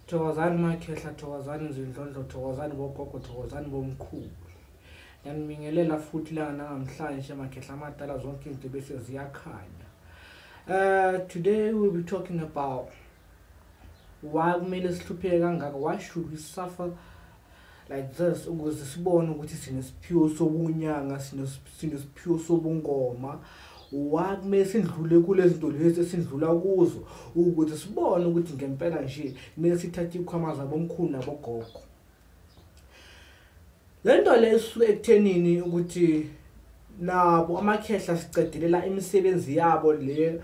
Thokozani makhehla, thokozani zindlondlo, thokozani bogogo, thokozani bomkhulu. Yanibingelela futhi la namhlanje makhehla amadala zonke izinto bese ziyakhanya. Today we'll be talking about why kumele sihlupheke kangaka, why should we suffer like this, ukuze sibone ukuthi sinesiphiwo sobunyanga, sinesiphiwo sobungoma. Why kumele sindlule kulezi zinto lezi esindlula kuzo ukuze sibone ukuthi ngempela nje kumele sithathe ikhwama zabomkhulu nabogogo. Lento le isuke ekuthenini ukuthi nabo amakhehla sicedelela imisebenzi yabo le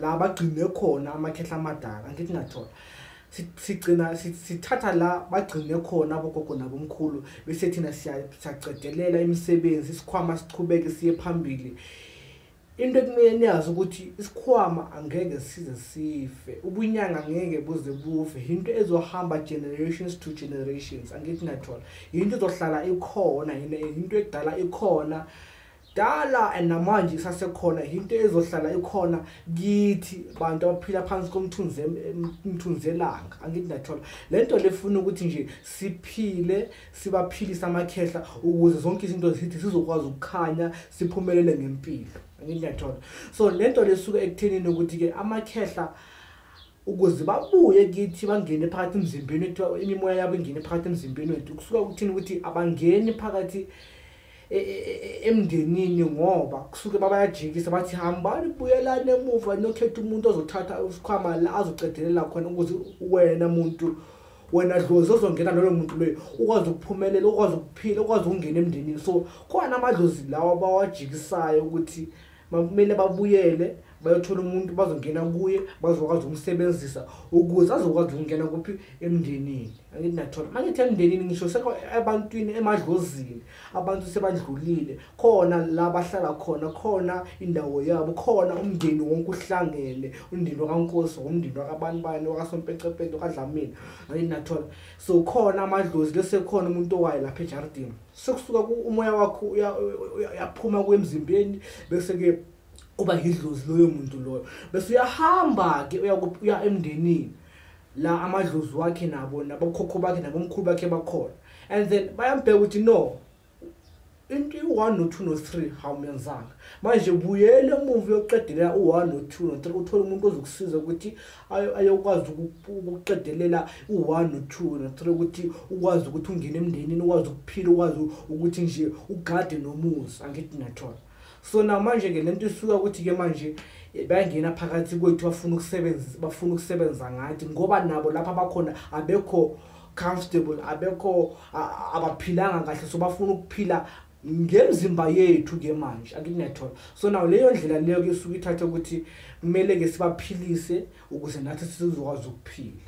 la bagcine khona amakhehla amadala, angithi ngathola sigcina sithatha la bagcine khona abogogo nabomkhulu bese thina siyacedelela imisebenzi, isikhwama sichubeke siye phambili. Into ekumele niyazi ukuthi isikhwama angeke size sife, ubunyanga angeke buze bufe, into ezohamba generations to generations, angithi ngathola into ezohlala ikhona, into edala ikhona dala and namanje isasekhona, into ezohlala ikhona kithi bantu abaphila phansi komthunzelanga, angithi ngathola. Lento lefuna ukuthi nje siphile sibaphilisa amakhehla ukuze zonke izinto zithi sizokwazi ukukhanya siphumelele ngempilo, angithi ngathola. So lento lesuka ekuthenini ukuthi ke amakhehla ukuze babuye kithi bangene phakathi emzimbeni wethu, imimoya yabo ingene phakathi emzimbeni wethu, kusuka ukuthini ukuthi abangeni phakathi emndenini ngoba kusuke babayajikisa bathi hambani buyelana emuva nokhetha umuntu ozothatha isikhwama la azocedelela khona ukuze wena dlozi ozongena nalo muntu loyo ukwazi ukuphumelela, ukwazi ukuphila, ukwazi ukungena emndenini. So khona amadlozi lawa bawajikisayo ukuthi kumele babuyele bayothola umuntu bazongena kuye bazokwazi ukumsebenzisa ukuze azokwazi ukungena kuphi emndenini, angithi nathola. Mangithi emndenini ngisho sekho ebantwini emadlozini, abantu sebandlulile khona la bahlala khona, khona indawo yabo, khona umndeni wonke uhlangene, umndeni waNkosi, umndeni wakabanibani, wakaSompecepete, kaDlamini, angithi nathola. So khona amadlozi bese khona umuntu owaye lapha ejardini, sekusuka umoya wakho uyaphuma kwemzimbeni bese ke uba idlozi loyo muntu loyo, bese uyahamba ke uya emndenini la amadlozi wakhe nabo nabokhokho bakhe nabomkhulu bakhe bakhona, and then bayambheka ukuthi no into u1 no2 no3 hawumenzanga, manje buyele emuva yoqedelela u1 no2 no3 uthola umuntu ozokusiza ukuthi ayokwazi ukuqedelela u1 no2 no3 ukuthi ukwazi ukuthi ungene emndenini, ukwazi ukuphila, ukwazi ukuthi nje ugade nomuzi, angithi nathola. So namanje ke lento isuka ukuthi ke manje bayangena phakathi kwethu bafuna ukusebenza ngathi ngoba nabo lapha bakhona abekho comfortable, abekho abaphilanga kahle, so bafuna ukuphila ngemzimba yethu ke manje, angithi niyathola. So now leyo ndlela leyo ke isuka ithatha ukuthi kumele ke sibaphilise ukuze nathi sizokwazi ukuphila.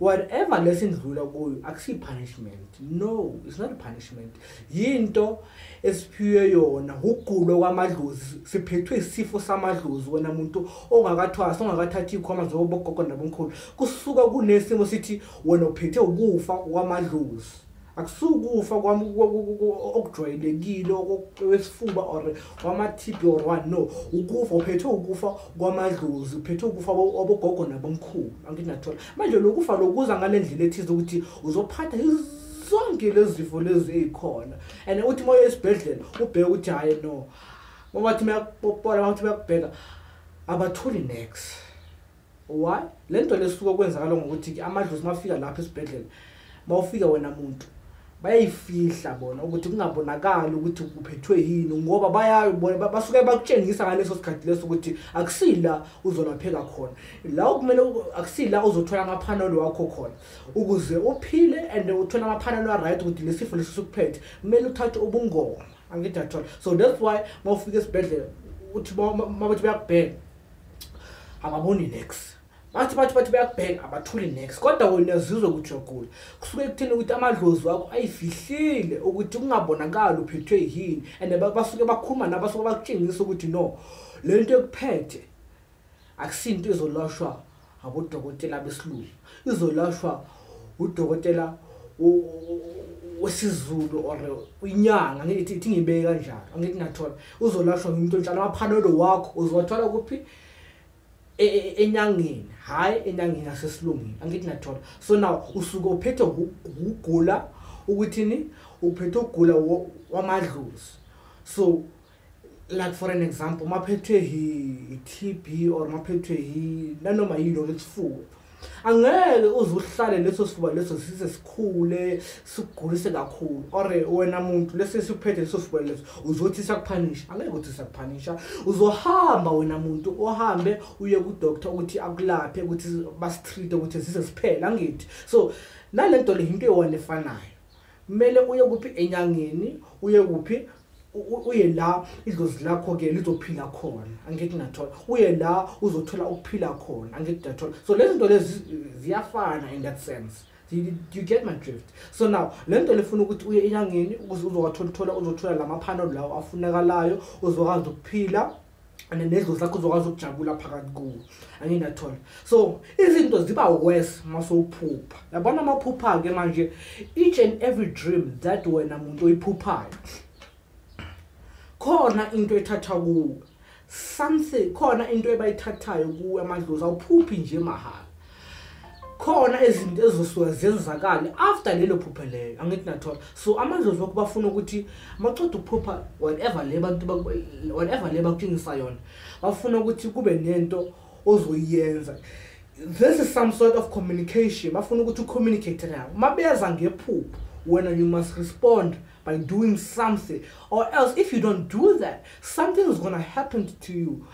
Whatever lesindlula kuyo akusi punishment, no, it's not a punishment, yinto esiphiwe yona ugulo kwamadlozi, siphethwe isifo samadlozi. Wena umuntu ongakathwasa ongakathathi ikhwama zobogogo nabomkhulu, kusuka kunesimo sithi wena uphethe ukufa kwamadlozi, akusukufa okujwayelekile okwesifuba or kwamaTB or one, no, ukufa uphethe ukufa kwamadlozi, uphethe ukufa obogogo nabomkhulu, angithi nathola. Manje lokufa lokuza ngalendlela ethize ukuthi uzophatha zonke lezi zifo lezi ezikhona, and uthi moya esibhedlela ubheke ukuthi hayi no, bathi mayapopola bathi bayakubheka abatholi next. Why? Lento lesuka kwenzakala ngokuthi ke amadlozi mafika lapha esibhedlela, mawufika wena muntu bayayifihla bona ukuthi kungabonakala ukuthi uphethwe yini ngoba bayabona basuke bakutshengisa ngaleso sikhathi leso ukuthi akusila uzolapheka khona, la kumele akusila uzothola amaphanelo wakho khona ukuze uphile and uthola amaphanelo right ukuthi lesifo lesisukuphethe kumele uthathe ubungoma, angithi athola. So that's why mawufika esibhedlela uthi mabathi bayakubheka ababoni next, bathi bayakubheka abathuli next, kodwa wena uzizwe ukuthi uyagula. Kusuke ekutheni ukuthi amadlozi wakho ayifihlile ukuthi kungabonakala uphethwe yini, and basuke bakhuluma nabasuke bakutshengisa ukuthi no, lento ekuphethe akusinto izolashwa abodokotela besilungu, izolashwa udokotela wesizulu or inyanga, ngithi ngibeke kanjalo, angithi nathola. Uzolashwa umuntu onjalo, amaphanelo wakho uzothola kuphi enyangeni hayi enyangeni yasesilungwini angithi nathola. So now usuke uphethe ukugula ukuthini uphethe ukugula wamadlozi. So like for an example maphethwe TB or maphethwe nanoma yilo lesifuba, angeke uzuhlale leso sifuba leso size sikhule sigulise kakhulu, or wena muntu lese siphethe leso sifuba leso uzothi sakuphanisha, angeke uthi sakuphanisha. Uzohamba wena muntu ohambe uye ku doctor ukuthi akulaphe ukuthi basitreat ukuthi size siphele angithi. So nalento le into eyiwona efanayo, kumele uye kuphi enyangeni, uye kuphi uye la idlozi lakho ke lizophila khona angithi nathola, uye la uzothola ukuphila khona angithi nathola. So lezi zinto lezi ziyafana in that sense. Do you get my drift? So now lento lefuna ukuthi uye enyangeni ukuze uzothola lamaphano lawo afunekalayo uzokwazi ukuphila and nezidlozi zakho uzokwazi ukujabula phakathi kuwo angithi nathola. So izinto ziba worse masowuphupha. Yabona amaphupha ke manje, each and every dream that wena muntu oyiphuphayo khona into ethatha kuwe, something khona into ebayithathayo kuwe amadlozi, awuphuphi nje mahala. Khona izinto ezosuka zenzakale after lelo phupha leyo angithi nathola. So amadlozi wakho bafuna ukuthi maqeda ukuphupha whatever le bakutshengisa yona, bafuna ukuthi kube nento ozoyenza. This is some sort of communication. Bafuna ukuthi ucommunicate nayo. Mabeza ngephupha when you must respond by doing something, or else if you don't do that, something is gonna happen to you.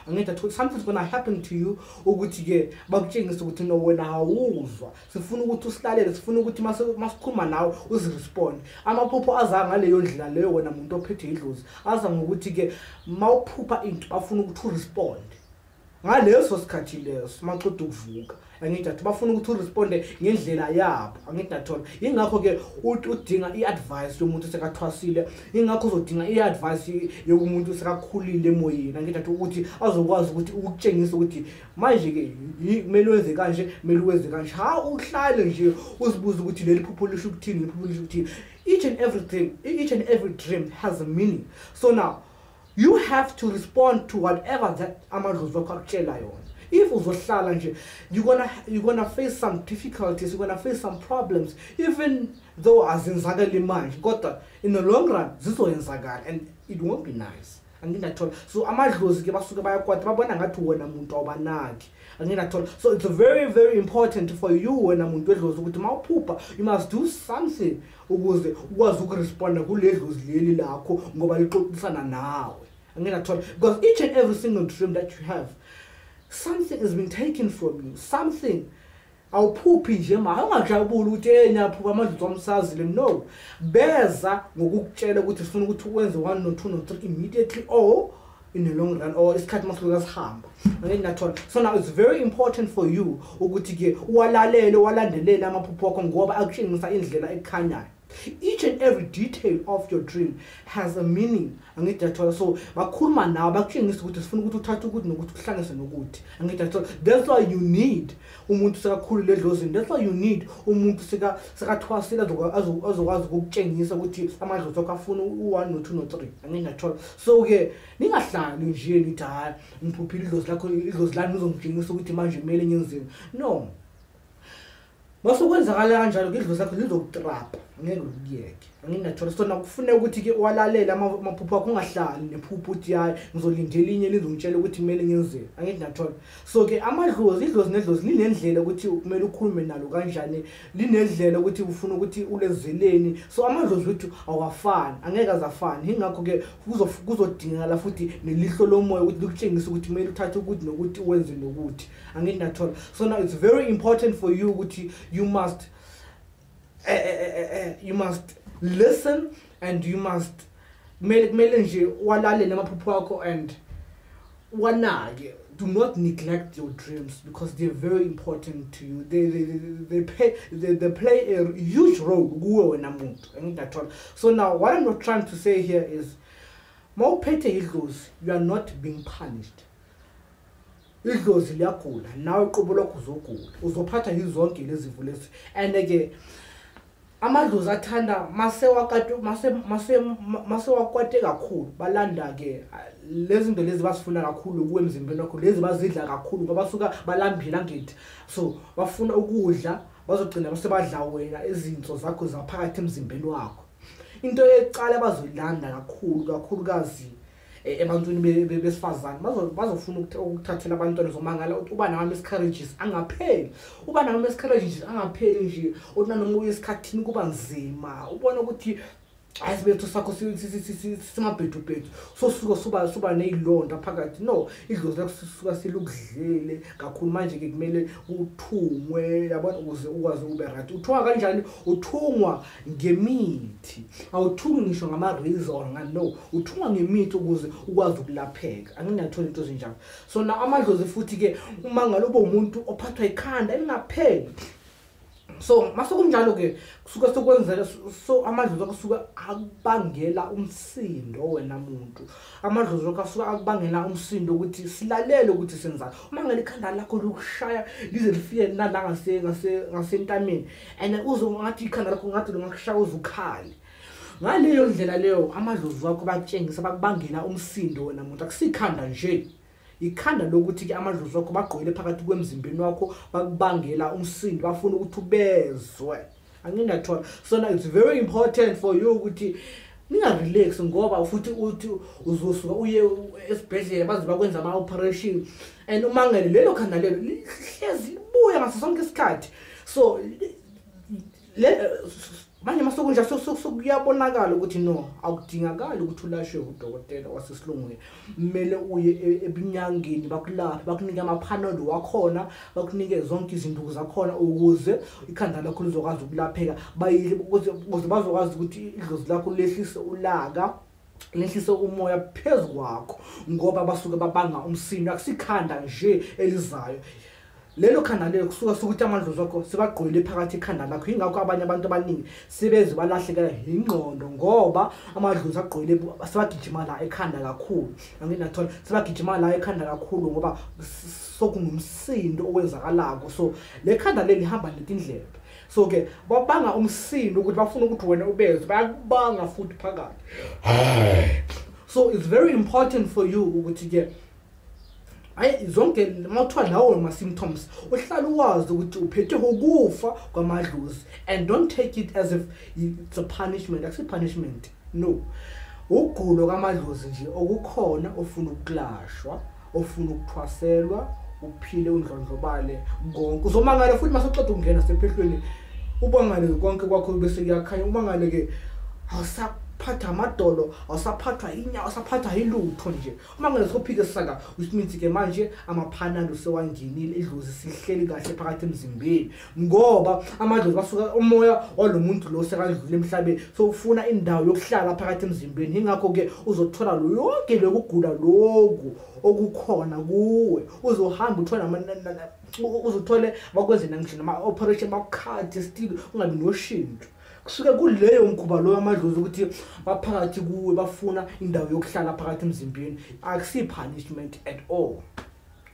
Something's gonna happen to you ukuthi ke bakutshengisa ukuthi no wena awuzwa. Sifuna ukuthi usilalele, sifuna ukuthi masikhuluma nawe uzirespond. Amaphupho aza ngaleyo ndlela leyo wena muntu ophethe idlozi aza ngokuthi ke mawuphupha into bafuna ukuthi urespond ngaleso sikhathi leso maqeda ukuvuka angithi athi bafuna ukuthi uresponde ngendlela yabo angithi nathola. Ingakho ke udinga iadvice yomuntu sekathwasile, ingakho uzodinga iadvice yokumuntu sekakhulile emoyeni angithi athi ukuthi azokwazi ukuthi ukutshengisa ukuthi manje ke kumele wenze kanje, kumele wenze kanje. Ha uhlale nje uzibuza ukuthi leli phupho lisho ukuthini, leli phupho lisho ukuthini. Each and every dream has a meaning. So now you have to respond to whatever that amadlozi wakho akutshela yona. If uzohlala nje, you're gonna face some difficulties, you're gonna face some problems, even though azenzakali manje, kodwa in the long run zizoyenzakala and it won't be nice angithi nathola. So amadlozi ke basuke bayakwata babona ngathi wena muntu awubanaki angithi nathola. So it's very very important for you wena muntu wedlozi ukuthi mawuphupha you must do something ukuze ukwazi ukuresponda kuledlozi leli lakho ngoba lixoxisana nawe angithi nathola. Because each and every single dream that you have, something has been taken from you, something. Awuphuphi nje ma ungajabula ukuthi nyaphupha amadlozi omsazile, no. Beza ngokukutshela ukuthi sifuna ukuthi wenze 1 no 2 no 3 immediately or in the long run or isikhathi masifika sihamba angithi nathola. So now it's very important for you ukuthi ke walandelele amaphupho akho ngoba akutshengisa indlela ekhanyayo. Each and every detail of your dream has a meaning angithi nathola. So bakhuluma nawe bakutshengisa ukuthi sifuna ukuthi uthathe ukuthi nokuthi uhlanganise nokuthi angithi nathola. That's why you need umuntu sekakhulile edlozini, that's why you need umuntu sekathwasile azokwazi ukutshengisa ukuthi amadlozi akho afuna u1 no 2 no 3 angithi nathola. So ke ningahlali nje nithi hayi ngiphuphile idlozi lami uzongitshengisa ukuthi manje kumele ngenzeni. No, masokwenzakala kanjalo ke idlozi lakho lizokutrapa ngeke ukuyeke angithi nathola. So nakufuneka ukuthi ke walalela amaphupho akho ungahlali nephupho uthi hayi ngizolindela inye lizongitshela ukuthi kumele ngenzeni angithi nathola. So ke idlozi nedlozi linendlela ukuthi kumele ukhulume nalo kanjani, linendlela ukuthi ufuna ukuthi ulezeleni. So amadlozi wethu awafani, angeke azafani. Ingakho ke kuzodingakala futhi nelihlo lomoya ukuthi likutshengise ukuthi kumele uthathe ukuthi nokuthi uwenze nokuthi angithi nathola. So now it's very important for you ukuthi you must listen and you must kumele nje walalela amaphupho akho and wanake. Do not neglect your dreams because they're very important to you. They play a huge role kuwe wena muntu angithi nathola. So now what I'm not trying to say here is mawuphethe idlozi, you are not being punished. Idlozi liyagula nawe uqobo lwakho uzogula, uzophatha yizonke lezi zifo lezi. And again amadlozi athanda mase wakwate kakhulu balanda ke lezi zinto lezi basifuna kakhulu kuwe emzimbeni wakho lezi bazidla kakhulu ngoba basuka balambila ngithi so bafuna ukudla bazogcina basebadla wena izinto zakho zaphakathi emzimbeni wakho into ecala bazolanda kakhulukazi ebantwini besifazane bazofuna ukuthathela abantwana zomangala uba nama miscarriages angapheli uba nama miscarriages angapheli nje noma uyesikhathini kuba nzima ubona ukuthi asibethu sakho simabhedubhedu so suba nezilonda phakathi no idlozi lakho silukudlele kakhulu manje ke kumele uthungwe yabona ukuze ukwazi ube right uthungwa kanjani uthungwa ngemithi awuthungi ngisho ngama razor no uthungwa ngemithi ukuze ukwazi ukulapheka anginathola into ezinjalo so na amadlozi futhi ke uma ngalobo umuntu ophathwa ikhanda elingapheli so masokunjalo ke kusuka sokwenzela so amadlozi akusuka akubangela umsindo wena muntu amadlozi akusuka akubangela umsindo ukuthi silalele ukuthi senzani uma ngale ikhanda lakho lokushaya lize lifike nalanga ngasentameni and uzongathi ikhanda lakho ngathi lingakushaya uzukhali ngaleyo ndlela leyo amadlozi wakho bakutshengisa bakubangela umsindo wena muntu akusikhanda nje ikhanda lokuthi ke amadlozi wakho bagqwele phakathi kwemzimbeni wakho bakubangela umsindo bafuna ukuthi ubezwe anginathola so now it's very important for you ukuthi ninga relax ngoba futhi uthi uzosuka uye esibhedlela baze bakwenza ama operation and umangele lelo khanda lelo lihlezi libuya ngaso sonke isikhathi so manje masokunja sokuyabonakala ukuthi no akudingakala ukuthi ulashwe udokotela wasesilungwini kumele uye ebinyangeni bakulapha bakunike amaphaneli wakhona bakunike zonke izinto zakhona ukuze ikhanda lakho lizokwazi ukulapheka bayile ukuze bazokwazi ukuthi idlozi lakho lehlise ulaka lehlise umoya phezulu kwakho ngoba basuke babanga umsindo akusikhanda nje elizayo lelo khanda lelo kusuka sokuthi amadlozi wakho sebagqwele phakathi ekhanda lakho ingakho abanye abantu abaningi sebeze balahlekela ingqondo ngoba amadlozi agqwele sebagijima la ekhanda kakhulu anginathola sebagijima la ekhanda kakhulu ngoba sokunomsindo owenzakalako so le khanda leli lihamba letindlebe so ke babanga umsindo ukuthi bafuna ukuthi wena ubeze bayakubanga futhi phakathi so it's very important for you ukuthi ke zonke mawuthiwa lawo ma symptoms uhlala uwazi ukuthi uphethe ukufa kwamadlozi and don't take it as if it's a punishment akusi punishment no ugulo kwamadlozi nje okukhona ofuna ukulashwa ofuna ukuthwaselwa uphile undlondlobale konke uzomangala futhi masoqeda ungena sephehlweni ubangale konke kwakho bese kuyakhanya ubangale ke awusaphatha amadolo awusaphathwa inyawo awusaphathwa ilutho nje uma ngeke sophike sisaka usimithi ke manje amaphanalo sewangenile idlozi sihleli kahle phakathi emzimbeni ngoba amadlozi basuka umoya walomuntu lo sekadlule emhlabeni so ufuna indawo yokuhlala phakathi emzimbeni ingakho ke uzothola lo yonke lokugula lokho okukhona kuwe uzohamba uthola uzothole bakwenze ngisho nama operation bakukhathi still ungabi noshintsho kusuke kuleyo mkhuba lo amadlozi ukuthi baphakathi kuwe bafuna indawo yokuhlala phakathi emzimbeni akusi punishment at all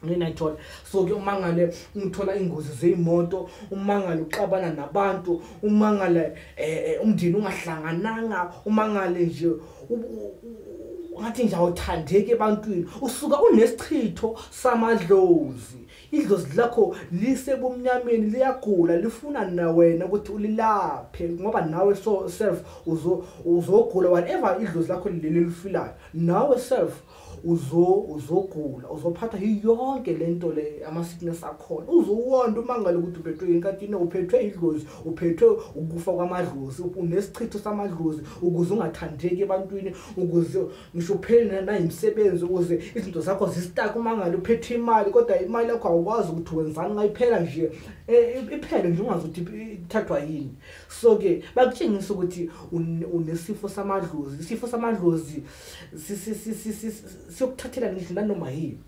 nginayithola so ke umangale ngithola ingozi zeimoto umangale uxabana nabantu umangale umndeni ungahlangananga umangale nje ngathi nje awuthandeki ebantwini usuka unesichitho samadlozi idlozi lakho lisebumnyameni liyagula lifuna na wena ukuthi ulilaphe ngoba nawe so self uzogula whatever idlozi lakho lelifilayo nawe self uzogula uzophatha yonke lento le ama sickness akhona uzowonda umangale ukuthi uphethwe inkatini uphethwe idlozi uphethwe ukufa kwamadlozi unesichitho samadlozi ukuze ungathandeki ebantwini ukuze ngisho phela na imisebenzi ukuze izinto zakho zistaka umangale uphethe imali kodwa imali yakho awukwazi ukuthi wenzani ngayiphela nje iphele nje ungazi ukuthi ithathwa yini so ke bakutshengisa ukuthi unesifo samadlozi isifo samadlozi siyokuthathela ngisho nanoma yini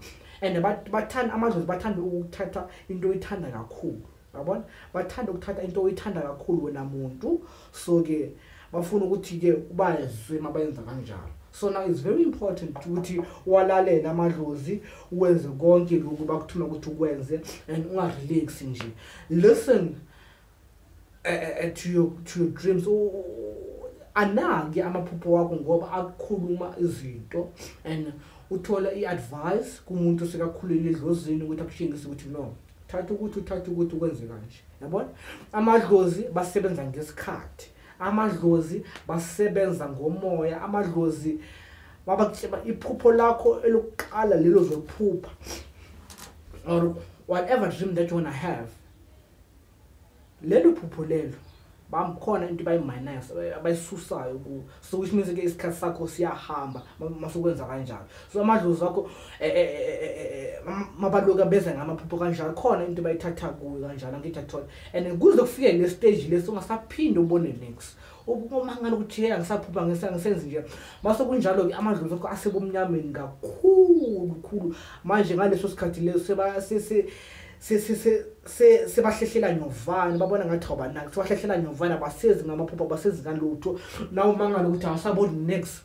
and bathanda amadlozi bathanda ukuthatha into oyithanda kakhulu yabona bathanda ukuthatha into oyithanda kakhulu wena muntu so ke bafuna ukuthi ke ubazwe mabenza kanjalo so now it's very important ukuthi walalela amadlozi uwenze konke lokhu bakuthuma ukuthi ukwenze and ungarelax nje listen to your dreams. Anake amaphupho wakho ngoba akukhuluma izinto and uthola iadvice kumuntu sekakhulile edlozini ukuthi akushingise ukuthi no, thatha ukuthi ukwenze kanje. Yabona? Amadlozi basebenza ngesikhathi. Amadlozi basebenza ngomoya. Amadlozi babakutshela iphupho lakho elokuqala lelo zophupha, or whatever dream that you want to have. Lelo phupho lelo bamkhona into bayiminayo abayisusayo ku, so which means ke isikhathi sakho siyahamba masukwenza kanjalo. So amadlozi akho mabaloka beza ngamaphupho kanjalo khona into bayithatha kuyo kanjalo ngithathola, and kuze kufike le stage leso ungasaphinde ubone next. Uma ngani ukuthi hey ngisaphupha ngisenze nje mase kunjalo ke amadlozi akho asebomnyameni kakhulu manje ngaleso sikhathi leso sebahlehlela nyovana babona ngathi abanaki sebahlehlela nyovana basezi ngamaphupho basezi kanlutho nawo mangalo ukuthi awasaboni next.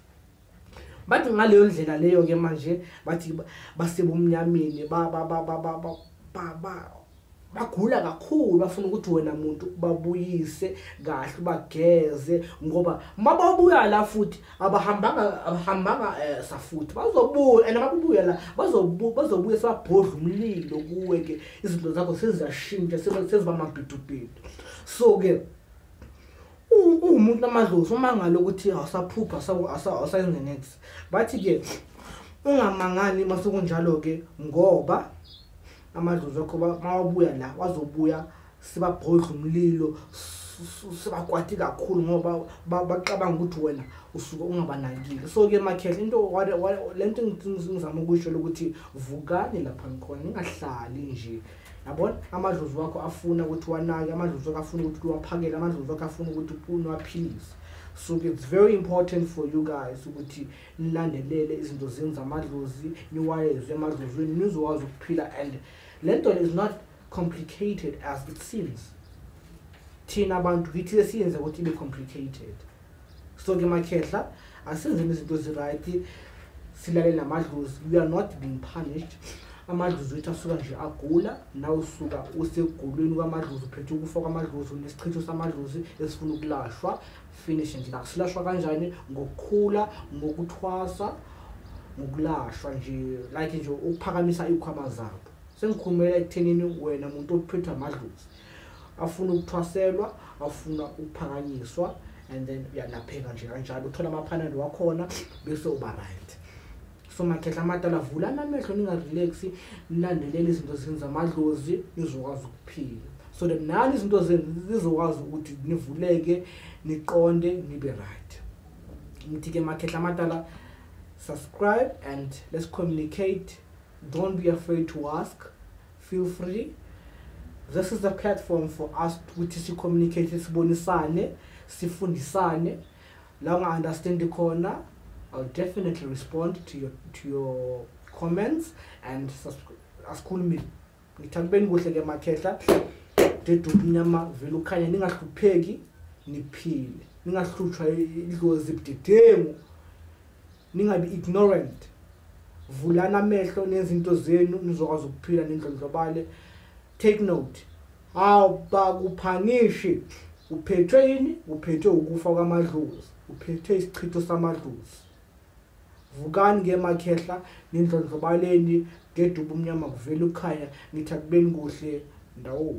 Bathi ngaleyo ndlela leyo ke manje bathi basebomnyameni bagula kakhulu bafuna ukuthi wena umuntu babuyise kahle bageze ngoba mababuya la futhi abahambanga safuthi bazobuya and mabubuya la bazobuya sabhodla umlilo kuwe ke izinto zakho seziyashintsha seziba mabhidubhidu. So ke umuntu amadlozi uma ngalo ukuthi awusaphupha asayenze next, bathi ke ungamangani masekunjalo ke ngoba amadlozi akho mawabuya la wazobuya sibabhodla umlilo sibakwati kakhulu ngoba baqabanga ukuthi wena usuke ungabanakile. So ke makhehla into lento ngizama ukusho ukuthi vukani lapha khona ningahlali nje. Yabona amadlozi wakho afuna ukuthi wanake, amadlozi wakho afuna ukuthi uwaphakele, amadlozi wakho afuna ukuthi uwaphilise. So it's very important for you guys ukuthi nilandelele izinto zenu zamadlozi, niwayezwe amadlozini nizokwazi ukuphila, and lento is not complicated as it seems. Thina abantu kithi siyenze ukuthi ibe complicated. So ke makhehla asenze izinto ziright, silalele namadlozi. We are not being punished. Amadlozi wethu asuka nje agula, nawe usuka usegulweni kwamadlozi uphethe ukufa kwamadlozi nesichitho samadlozi esifuna ukulashwa. Finish nje la silashwa kanjani ngokukhula, ngokuthwasa, ngokulashwa nje like nje ukuphakamisa ikhwama zabo. Sengikhulumela ekuthenini wena umuntu ophethe amadlozi afuna ukuthwaselwa, afuna ukuphakanyiswa, and then uyalapheka nje kanjalo uthola amaphaneli wakhona bese uba right. So makhehla amadala vula namehlo ningarelax, nilandelele izinto zenu zamadlozi nizokwazi ukuphila, so that nani izinto zenu zizokwazi ukuthi nivuleke, niqonde, nibe right. Ngithi ke makhehla amadala, subscribe and let's communicate. Don't be afraid to ask. Feel free. This is the platform for us to communicate, sibonisane, sifundisane. La unga understand the corner, I'll definitely respond to your comments and asikhulumi. Ngithambeni kuhle ke makhehla. Dedu nyama vele ukhanya ningahlupheki, niphile. Ningahlutshwa idlozi budedengu. Ningabi ignorant. Vulana amehlo nezinto zenu nizokwazi ukuphila nendlondlobale. Take note. Awubakuphanishi. Uphethwe yini? Uphethwe ukufa kwamadlozi. Uphethwe isichitho samadlozi. Vukani ke makhehla nendlondlobaleni, gedubu umnyama kuvela ukhanya, ngithi akubeni kuhle ndawo.